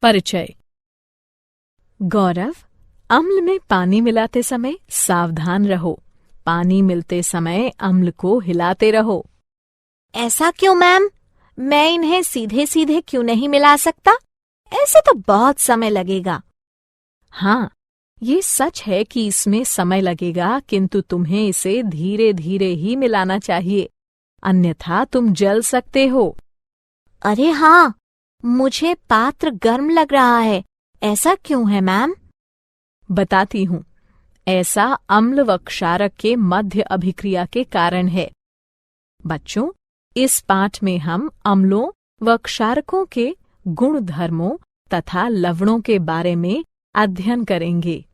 परिचय। गौरव, अम्ल में पानी मिलाते समय सावधान रहो। पानी मिलते समय अम्ल को हिलाते रहो। ऐसा क्यों मैम? मैं इन्हें सीधे सीधे क्यों नहीं मिला सकता? ऐसे तो बहुत समय लगेगा। हाँ, ये सच है कि इसमें समय लगेगा, किंतु तुम्हें इसे धीरे धीरे ही मिलाना चाहिए, अन्यथा तुम जल सकते हो। अरे हाँ, मुझे पात्र गर्म लग रहा है। ऐसा क्यों है मैम? बताती हूँ। ऐसा अम्ल व क्षारक के मध्य अभिक्रिया के कारण है। बच्चों, इस पाठ में हम अम्लों व क्षारकों के गुण धर्मों तथा लवणों के बारे में अध्ययन करेंगे।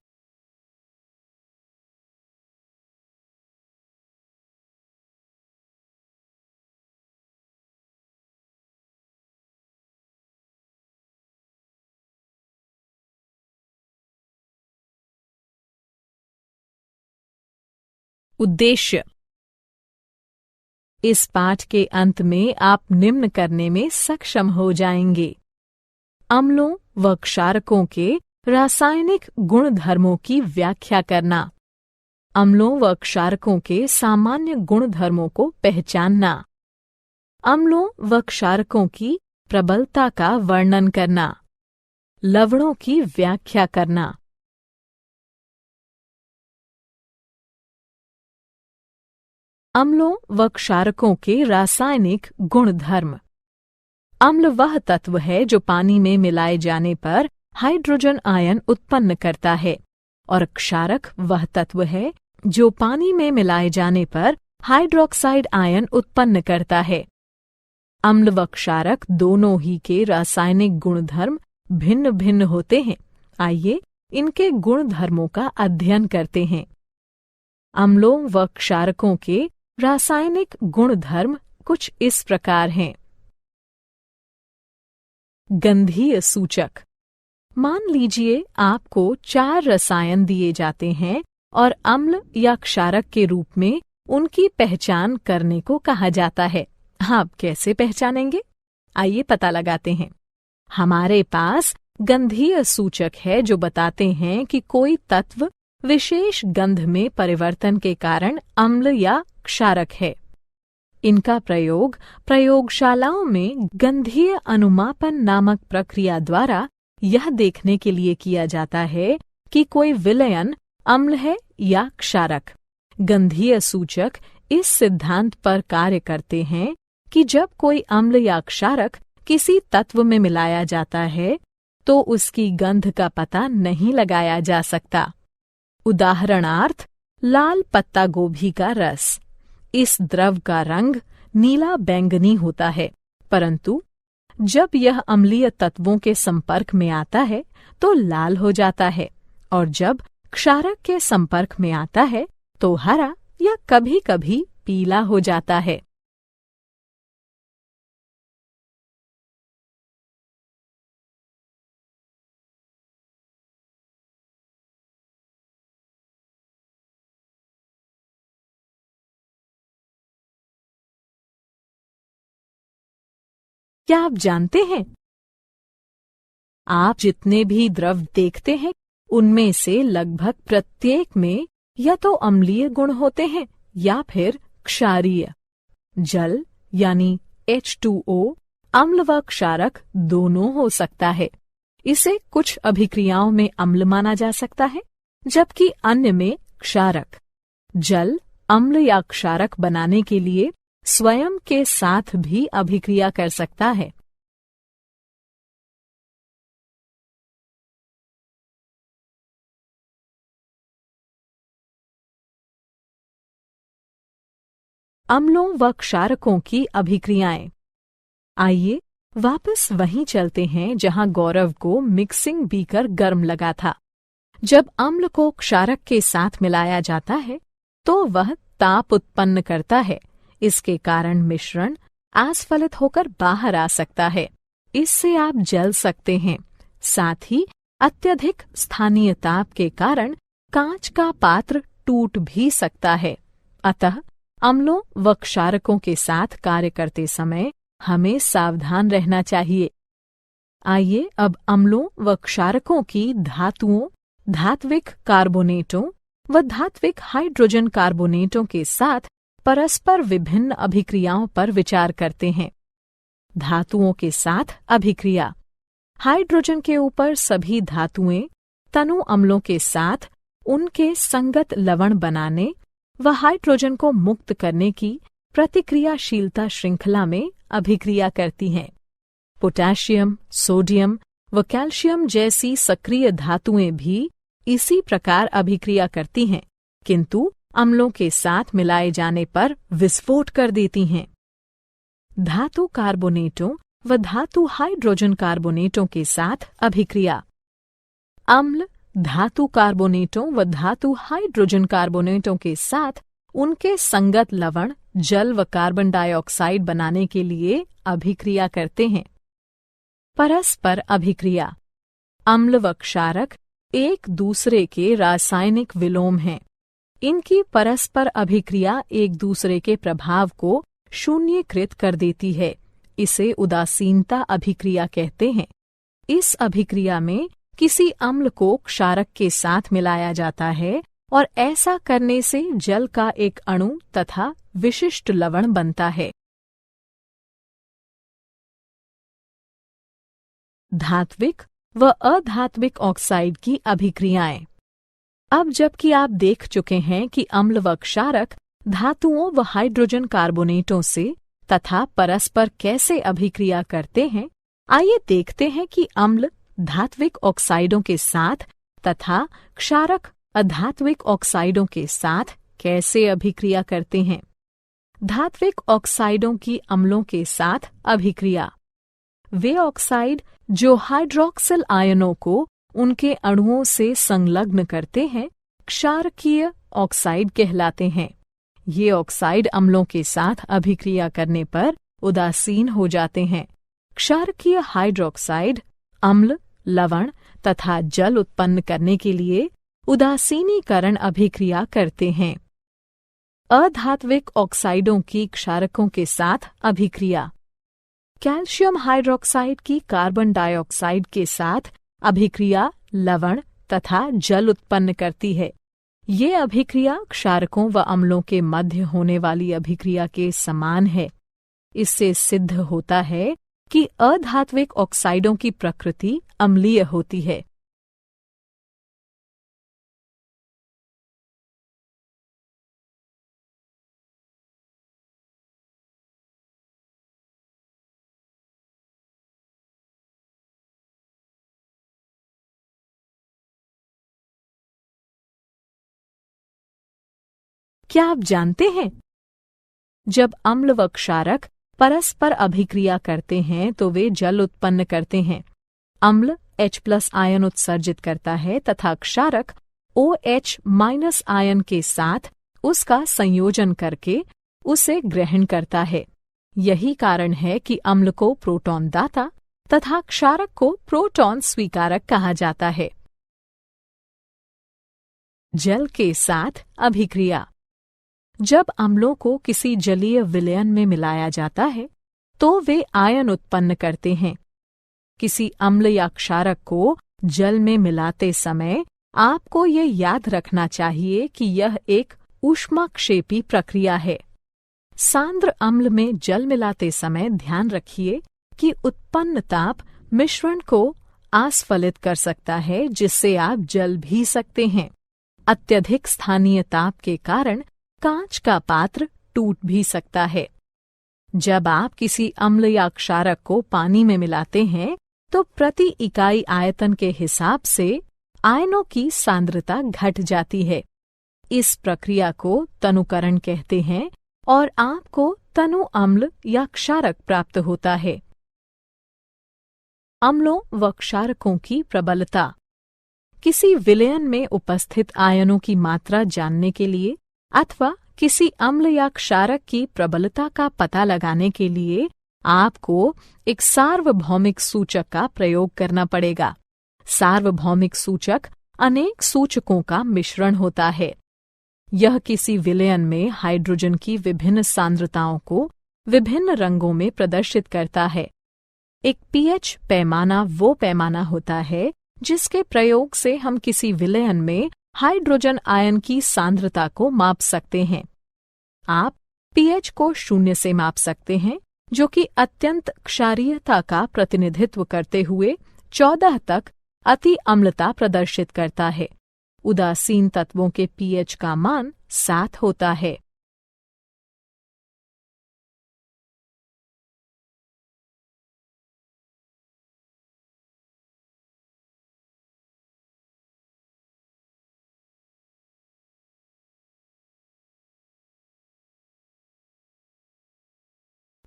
उद्देश्य। इस पाठ के अंत में आप निम्न करने में सक्षम हो जाएंगे। अम्लों व क्षारकों के रासायनिक गुण धर्मों की व्याख्या करना, अम्लों व क्षारकों के सामान्य गुण धर्मों को पहचानना, अम्लों व क्षारकों की प्रबलता का वर्णन करना, लवणों की व्याख्या करना। अम्लों व क्षारकों के रासायनिक गुण धर्म। अम्ल वह तत्व है जो पानी में मिलाए जाने पर हाइड्रोजन आयन उत्पन्न करता है, और क्षारक वह तत्व है जो पानी में मिलाए जाने पर हाइड्रोक्साइड आयन उत्पन्न करता है। अम्ल व क्षारक दोनों ही के रासायनिक गुणधर्म भिन्न भिन्न होते हैं। आइए इनके गुणधर्मों का अध्ययन करते हैं। अम्लों व क्षारकों के रासायनिक गुणधर्म कुछ इस प्रकार हैं। गंधीय सूचक। मान लीजिए आपको 4 रसायन दिए जाते हैं और अम्ल या क्षारक के रूप में उनकी पहचान करने को कहा जाता है। आप कैसे पहचानेंगे? आइए पता लगाते हैं। हमारे पास गंधीय सूचक है जो बताते हैं कि कोई तत्व विशेष गंध में परिवर्तन के कारण अम्ल या क्षारक है। इनका प्रयोग प्रयोगशालाओं में गंधीय अनुमापन नामक प्रक्रिया द्वारा यह देखने के लिए किया जाता है कि कोई विलयन अम्ल है या क्षारक। गंधीय सूचक इस सिद्धांत पर कार्य करते हैं कि जब कोई अम्ल या क्षारक किसी तत्व में मिलाया जाता है तो उसकी गंध का पता नहीं लगाया जा सकता। उदाहरणार्थ, लाल पत्ता गोभी का रस। इस द्रव का रंग नीला बैंगनी होता है, परंतु जब यह अम्लीय तत्वों के संपर्क में आता है तो लाल हो जाता है, और जब क्षारक के संपर्क में आता है तो हरा या कभी-कभी पीला हो जाता है। क्या आप जानते हैं, आप जितने भी द्रव देखते हैं उनमें से लगभग प्रत्येक में या तो अम्लीय गुण होते हैं या फिर क्षारीय। जल यानी H2O अम्ल व क्षारक दोनों हो सकता है। इसे कुछ अभिक्रियाओं में अम्ल माना जा सकता है, जबकि अन्य में क्षारक। जल अम्ल या क्षारक बनाने के लिए स्वयं के साथ भी अभिक्रिया कर सकता है। अम्लों व क्षारकों की अभिक्रियाएं। आइए वापस वहीं चलते हैं जहां गौरव को मिक्सिंग बीकर गर्म लगा था। जब अम्ल को क्षारक के साथ मिलाया जाता है तो वह ताप उत्पन्न करता है। इसके कारण मिश्रण आस्फलित होकर बाहर आ सकता है। इससे आप जल सकते हैं। साथ ही अत्यधिक स्थानीय ताप के कारण कांच का पात्र टूट भी सकता है। अतः अम्लों व क्षारकों के साथ कार्य करते समय हमें सावधान रहना चाहिए। आइए अब अम्लों व क्षारकों की धातुओं, धात्विक कार्बोनेटों व धात्विक हाइड्रोजन कार्बोनेटों के साथ परस्पर विभिन्न अभिक्रियाओं पर विचार करते हैं। धातुओं के साथ अभिक्रिया। हाइड्रोजन के ऊपर सभी धातुएं तनु अम्लों के साथ उनके संगत लवण बनाने व हाइड्रोजन को मुक्त करने की प्रतिक्रियाशीलता श्रृंखला में अभिक्रिया करती हैं। पोटेशियम, सोडियम व कैल्शियम जैसी सक्रिय धातुएं भी इसी प्रकार अभिक्रिया करती हैं, किंतु अम्लों के साथ मिलाए जाने पर विस्फोट कर देती हैं। धातु कार्बोनेटों व धातु हाइड्रोजन कार्बोनेटों के साथ अभिक्रिया। अम्ल धातु कार्बोनेटों व धातु हाइड्रोजन कार्बोनेटों के साथ उनके संगत लवण जल व कार्बन डाइऑक्साइड बनाने के लिए अभिक्रिया करते हैं। परस्पर अभिक्रिया। अम्ल व क्षारक एक दूसरे के रासायनिक विलोम हैं। इनकी परस्पर अभिक्रिया एक दूसरे के प्रभाव को शून्यकृत कर देती है। इसे उदासीनता अभिक्रिया कहते हैं। इस अभिक्रिया में किसी अम्ल को क्षारक के साथ मिलाया जाता है और ऐसा करने से जल का एक अणु तथा विशिष्ट लवण बनता है। धात्विक व अधात्विक ऑक्साइड की अभिक्रियाएं। अब जबकि आप देख चुके हैं कि अम्ल व क्षारक धातुओं व हाइड्रोजन कार्बोनेटों से तथा परस्पर कैसे अभिक्रिया करते हैं, आइए देखते हैं कि अम्ल धात्विक ऑक्साइडों के साथ तथा क्षारक अधात्विक ऑक्साइडों के साथ कैसे अभिक्रिया करते हैं। धात्विक ऑक्साइडों की अम्लों के साथ अभिक्रिया। वे ऑक्साइड जो हाइड्रोक्सिल आयनों को उनके अणुओं से संलग्न करते हैं, क्षारकीय ऑक्साइड कहलाते हैं। ये ऑक्साइड अम्लों के साथ अभिक्रिया करने पर उदासीन हो जाते हैं। क्षारकीय हाइड्रोक्साइड अम्ल, लवण तथा जल उत्पन्न करने के लिए उदासीनीकरण अभिक्रिया करते हैं। अधात्विक ऑक्साइडों की क्षारकों के साथ अभिक्रिया। कैल्शियम हाइड्रोक्साइड की कार्बन डाइऑक्साइड के साथ अभिक्रिया लवण तथा जल उत्पन्न करती है। ये अभिक्रिया क्षारकों व अम्लों के मध्य होने वाली अभिक्रिया के समान है। इससे सिद्ध होता है कि अधात्विक ऑक्साइडों की प्रकृति अम्लीय होती है। क्या आप जानते हैं, जब अम्ल व क्षारक परस्पर अभिक्रिया करते हैं तो वे जल उत्पन्न करते हैं। अम्ल H+ आयन उत्सर्जित करता है तथा क्षारक OH- आयन के साथ उसका संयोजन करके उसे ग्रहण करता है। यही कारण है कि अम्ल को प्रोटॉन दाता तथा क्षारक को प्रोटॉन स्वीकारक कहा जाता है। जल के साथ अभिक्रिया। जब अम्लों को किसी जलीय विलयन में मिलाया जाता है तो वे आयन उत्पन्न करते हैं। किसी अम्ल या क्षारक को जल में मिलाते समय आपको ये याद रखना चाहिए कि यह एक ऊष्माक्षेपी प्रक्रिया है। सांद्र अम्ल में जल मिलाते समय ध्यान रखिए कि उत्पन्न ताप मिश्रण को आस्फलित कर सकता है, जिससे आप जल भी सकते हैं। अत्यधिक स्थानीय ताप के कारण कांच का पात्र टूट भी सकता है। जब आप किसी अम्ल या क्षारक को पानी में मिलाते हैं तो प्रति इकाई आयतन के हिसाब से आयनों की सांद्रता घट जाती है। इस प्रक्रिया को तनुकरण कहते हैं और आपको तनु अम्ल या क्षारक प्राप्त होता है। अम्लों व क्षारकों की प्रबलता। किसी विलयन में उपस्थित आयनों की मात्रा जानने के लिए अथवा किसी अम्ल या क्षारक की प्रबलता का पता लगाने के लिए आपको एक सार्वभौमिक सूचक का प्रयोग करना पड़ेगा। सार्वभौमिक सूचक अनेक सूचकों का मिश्रण होता है। यह किसी विलयन में हाइड्रोजन की विभिन्न सांद्रताओं को विभिन्न रंगों में प्रदर्शित करता है। एक पीएच पैमाना वो पैमाना होता है जिसके प्रयोग से हम किसी विलयन में हाइड्रोजन आयन की सांद्रता को माप सकते हैं। आप पीएच को 0 से माप सकते हैं, जो कि अत्यंत क्षारीयता का प्रतिनिधित्व करते हुए 14 तक अति अम्लता प्रदर्शित करता है। उदासीन तत्वों के पीएच का मान 7 होता है।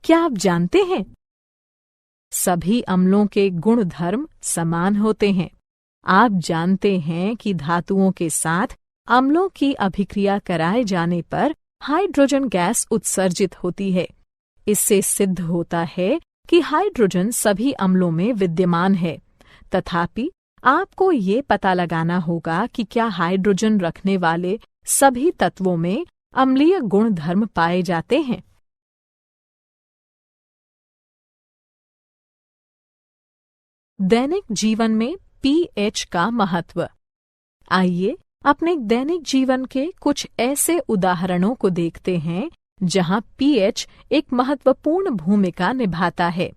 क्या आप जानते हैं, सभी अम्लों के गुण धर्म समान होते हैं। आप जानते हैं कि धातुओं के साथ अम्लों की अभिक्रिया कराए जाने पर हाइड्रोजन गैस उत्सर्जित होती है। इससे सिद्ध होता है कि हाइड्रोजन सभी अम्लों में विद्यमान है। तथापि आपको ये पता लगाना होगा कि क्या हाइड्रोजन रखने वाले सभी तत्वों में अम्लीय गुण धर्म पाए जाते हैं। दैनिक जीवन में पीएच का महत्व। आइए अपने दैनिक जीवन के कुछ ऐसे उदाहरणों को देखते हैं जहां पीएच एक महत्वपूर्ण भूमिका निभाता है।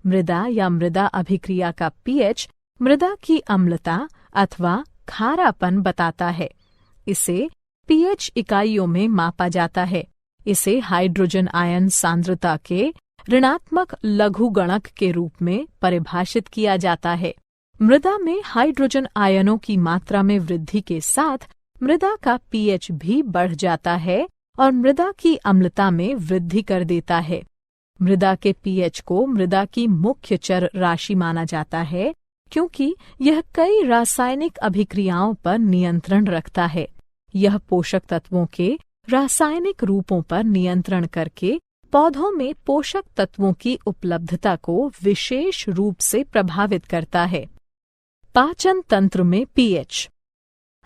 मृदा या मृदा अभिक्रिया का पीएच मृदा की अम्लता अथवा खारापन बताता है। इसे पीएच इकाइयों में मापा जाता है। इसे हाइड्रोजन आयन सांद्रता के ऋणात्मक लघुगणक के रूप में परिभाषित किया जाता है। मृदा में हाइड्रोजन आयनों की मात्रा में वृद्धि के साथ मृदा का पीएच भी बढ़ जाता है और मृदा की अम्लता में वृद्धि कर देता है। मृदा के पीएच को मृदा की मुख्य चर राशि माना जाता है, क्योंकि यह कई रासायनिक अभिक्रियाओं पर नियंत्रण रखता है। यह पोषक तत्वों के रासायनिक रूपों पर नियंत्रण करके पौधों में पोषक तत्वों की उपलब्धता को विशेष रूप से प्रभावित करता है। पाचन तंत्र में पीएच।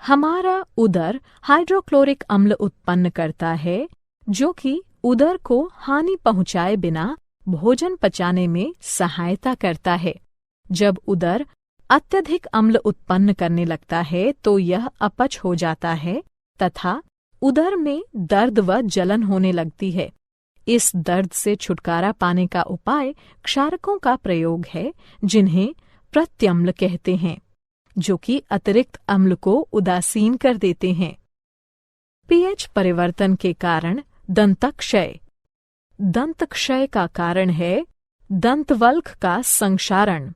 हमारा उदर हाइड्रोक्लोरिक अम्ल उत्पन्न करता है, जो कि उदर को हानि पहुंचाए बिना भोजन पचाने में सहायता करता है। जब उदर अत्यधिक अम्ल उत्पन्न करने लगता है तो यह अपच हो जाता है तथा उदर में दर्द व जलन होने लगती है। इस दर्द से छुटकारा पाने का उपाय क्षारकों का प्रयोग है, जिन्हें प्रत्यम्ल कहते हैं, जो कि अतिरिक्त अम्ल को उदासीन कर देते हैं। पीएच परिवर्तन के कारण दंतक्षय। दंतक्षय का कारण है दंतवल्क का संक्षारण।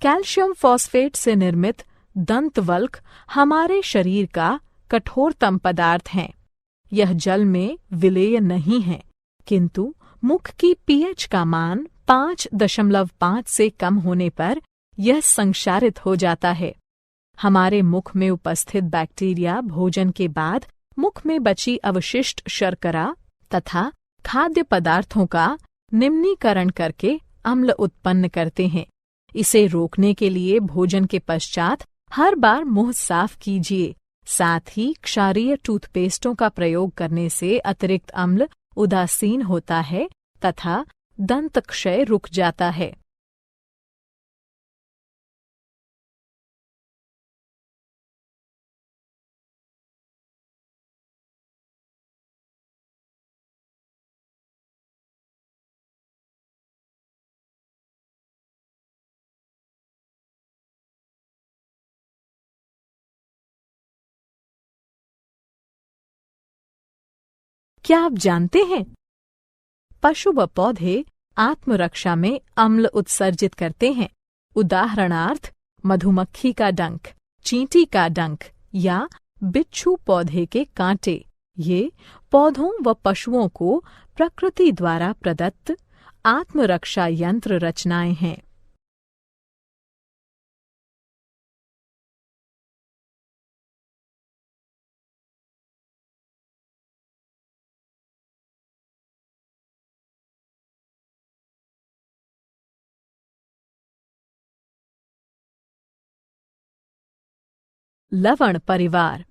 कैल्शियम फॉस्फेट से निर्मित दंतवल्क हमारे शरीर का कठोरतम पदार्थ है। यह जल में विलेय नहीं है, किंतु मुख की पीएच का मान 5.5 से कम होने पर यह संक्षारित हो जाता है। हमारे मुख में उपस्थित बैक्टीरिया भोजन के बाद मुख में बची अवशिष्ट शर्करा तथा खाद्य पदार्थों का निम्नीकरण करके अम्ल उत्पन्न करते हैं। इसे रोकने के लिए भोजन के पश्चात हर बार मुंह साफ कीजिए। साथ ही क्षारीय टूथपेस्टों का प्रयोग करने से अतिरिक्त अम्ल उदासीन होता है तथा दंत क्षय रुक जाता है। क्या आप जानते हैं, पशु व पौधे आत्मरक्षा में अम्ल उत्सर्जित करते हैं। उदाहरणार्थ मधुमक्खी का डंक, चींटी का डंक या बिच्छू पौधे के कांटे। ये पौधों व पशुओं को प्रकृति द्वारा प्रदत्त आत्मरक्षा यंत्र रचनाएं हैं। लवण परिवार।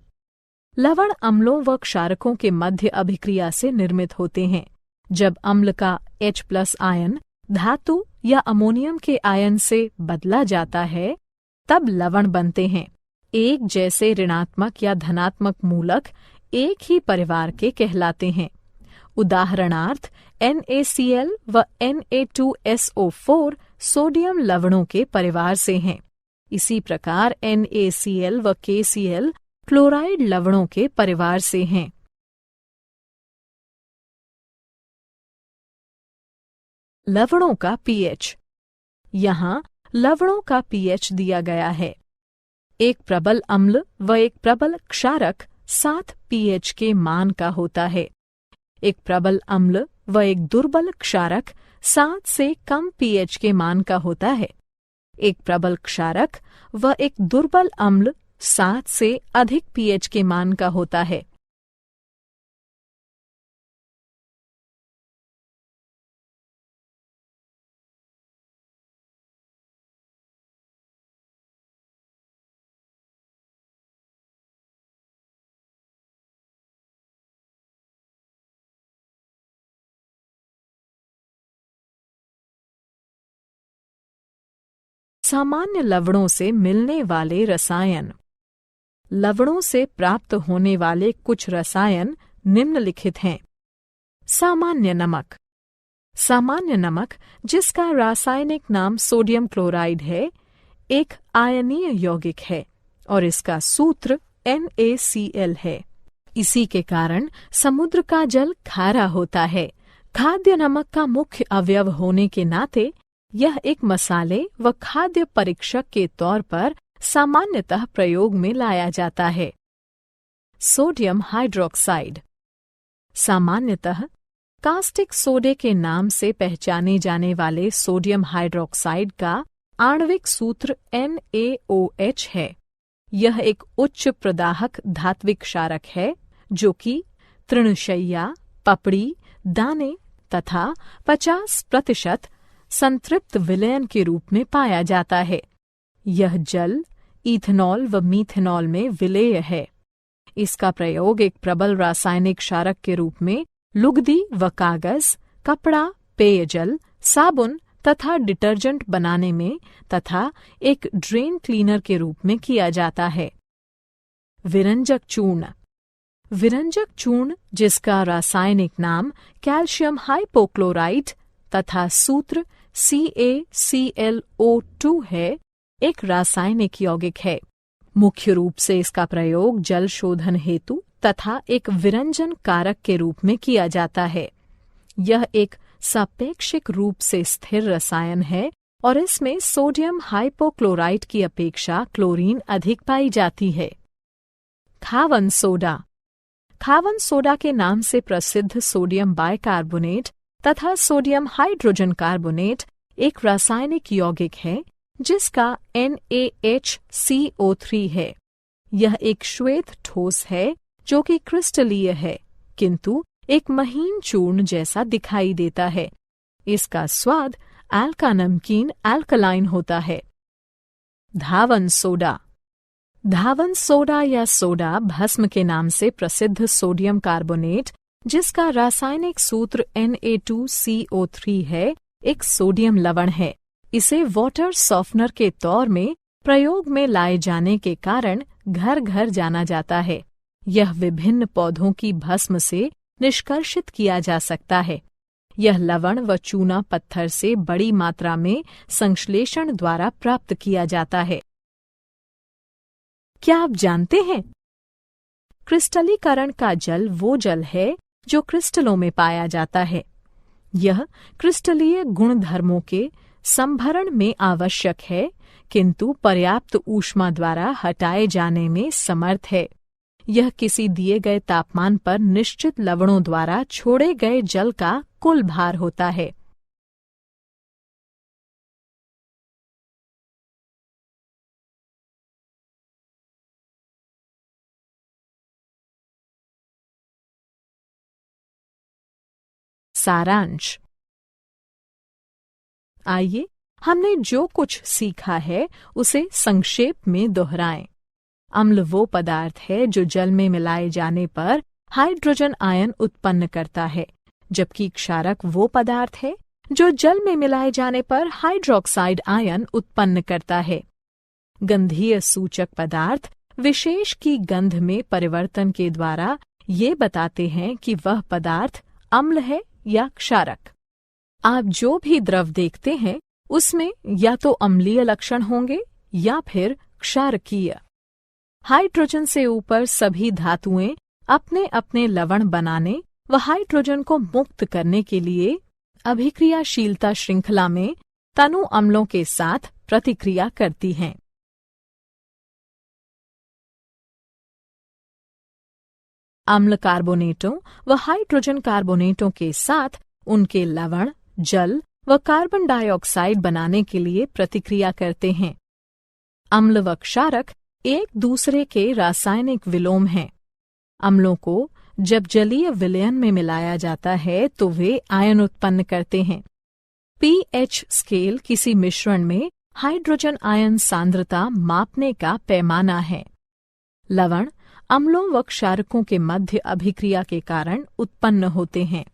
लवण अम्लों व क्षारकों के मध्य अभिक्रिया से निर्मित होते हैं। जब अम्ल का H+ आयन धातु या अमोनियम के आयन से बदला जाता है तब लवण बनते हैं। एक जैसे ऋणात्मक या धनात्मक मूलक एक ही परिवार के कहलाते हैं। उदाहरणार्थ NaCl व Na2SO4 सोडियम लवणों के परिवार से हैं। इसी प्रकार NaCl व KCl क्लोराइड लवणों के परिवार से हैं। लवणों का pH। यहाँ लवणों का pH दिया गया है। एक प्रबल अम्ल व एक प्रबल क्षारक 7 pH के मान का होता है। एक प्रबल अम्ल व एक दुर्बल क्षारक 7 से कम pH के मान का होता है। एक प्रबल क्षारक व एक दुर्बल अम्ल 7 से अधिक pH के मान का होता है। सामान्य लवणों से मिलने वाले रसायन। लवणों से प्राप्त होने वाले कुछ रसायन निम्नलिखित हैं। सामान्य नमक। सामान्य नमक, जिसका रासायनिक नाम सोडियम क्लोराइड है, एक आयनीय यौगिक है और इसका सूत्र NaCl है। इसी के कारण समुद्र का जल खारा होता है। खाद्य नमक का मुख्य अवयव होने के नाते यह एक मसाले व खाद्य परीक्षक के तौर पर सामान्यतः प्रयोग में लाया जाता है। Sodium hydroxide. सामान्यतः कास्टिक सोडे के नाम से पहचाने जाने वाले सोडियम हाइड्रोक्साइड का आणविक सूत्र NaOH है। यह एक उच्च प्रदाहक धात्विक क्षारक है जो कि तृणशय्या, पपड़ी, दाने तथा 50% संतृप्त विलयन के रूप में पाया जाता है। यह जल, इथेनॉल व मीथेनॉल में विलेय है। इसका प्रयोग एक प्रबल रासायनिक क्षारक के रूप में लुगदी व कागज, कपड़ा, पेयजल, साबुन तथा डिटर्जेंट बनाने में तथा एक ड्रेन क्लीनर के रूप में किया जाता है। विरंजक चूर्ण। विरंजक चूर्ण, जिसका रासायनिक नाम कैल्शियम हाइपोक्लोराइट तथा सूत्र CaClO2 है, एक रासायनिक यौगिक है। मुख्य रूप से इसका प्रयोग जल शोधन हेतु तथा एक विरंजन कारक के रूप में किया जाता है। यह एक सापेक्षिक रूप से स्थिर रसायन है और इसमें सोडियम हाइपोक्लोराइट की अपेक्षा क्लोरीन अधिक पाई जाती है। खावन सोडा। खावन सोडा के नाम से प्रसिद्ध सोडियम बाइकार्बोनेट तथा सोडियम हाइड्रोजन कार्बोनेट एक रासायनिक यौगिक है जिसका NaHCO3 है। यह एक श्वेत ठोस है जो कि क्रिस्टलीय है किंतु एक महीन चूर्ण जैसा दिखाई देता है। इसका स्वाद एल्का नमकीन एल्कलाइन होता है। धावन सोडा। धावन सोडा या सोडा भस्म के नाम से प्रसिद्ध सोडियम कार्बोनेट, जिसका रासायनिक सूत्र Na2CO3 है, एक सोडियम लवण है। इसे वाटर सॉफ्टनर के तौर में प्रयोग में लाए जाने के कारण घर घर जाना जाता है। यह विभिन्न पौधों की भस्म से निष्कर्षित किया जा सकता है। यह लवण व चूना पत्थर से बड़ी मात्रा में संश्लेषण द्वारा प्राप्त किया जाता है। क्या आप जानते हैं? क्रिस्टलीकरण का जल वो जल है जो क्रिस्टलों में पाया जाता है। यह क्रिस्टलीय गुणधर्मों के संभरण में आवश्यक है किंतु पर्याप्त ऊष्मा द्वारा हटाए जाने में समर्थ है। यह किसी दिए गए तापमान पर निश्चित लवणों द्वारा छोड़े गए जल का कुल भार होता है। सारांश। आइए हमने जो कुछ सीखा है उसे संक्षेप में दोहराएं। अम्ल वो पदार्थ है जो जल में मिलाए जाने पर हाइड्रोजन आयन उत्पन्न करता है, जबकि क्षारक वो पदार्थ है जो जल में मिलाए जाने पर हाइड्रोक्साइड आयन उत्पन्न करता है। गंधीय सूचक पदार्थ विशेष की गंध में परिवर्तन के द्वारा ये बताते हैं कि वह पदार्थ अम्ल है या क्षारक। आप जो भी द्रव देखते हैं उसमें या तो अम्लीय लक्षण होंगे या फिर क्षारकीय। हाइड्रोजन से ऊपर सभी धातुएं अपने अपने लवण बनाने व हाइड्रोजन को मुक्त करने के लिए अभिक्रियाशीलता श्रृंखला में तनु अम्लों के साथ प्रतिक्रिया करती हैं। अम्ल कार्बोनेटों व हाइड्रोजन कार्बोनेटों के साथ उनके लवण, जल व कार्बन डाइऑक्साइड बनाने के लिए प्रतिक्रिया करते हैं। अम्ल व क्षारक एक दूसरे के रासायनिक विलोम हैं। अम्लों को जब जलीय विलयन में मिलाया जाता है तो वे आयन उत्पन्न करते हैं। पीएच स्केल किसी मिश्रण में हाइड्रोजन आयन सांद्रता मापने का पैमाना है। लवण अम्लों व क्षारकों के मध्य अभिक्रिया के कारण उत्पन्न होते हैं।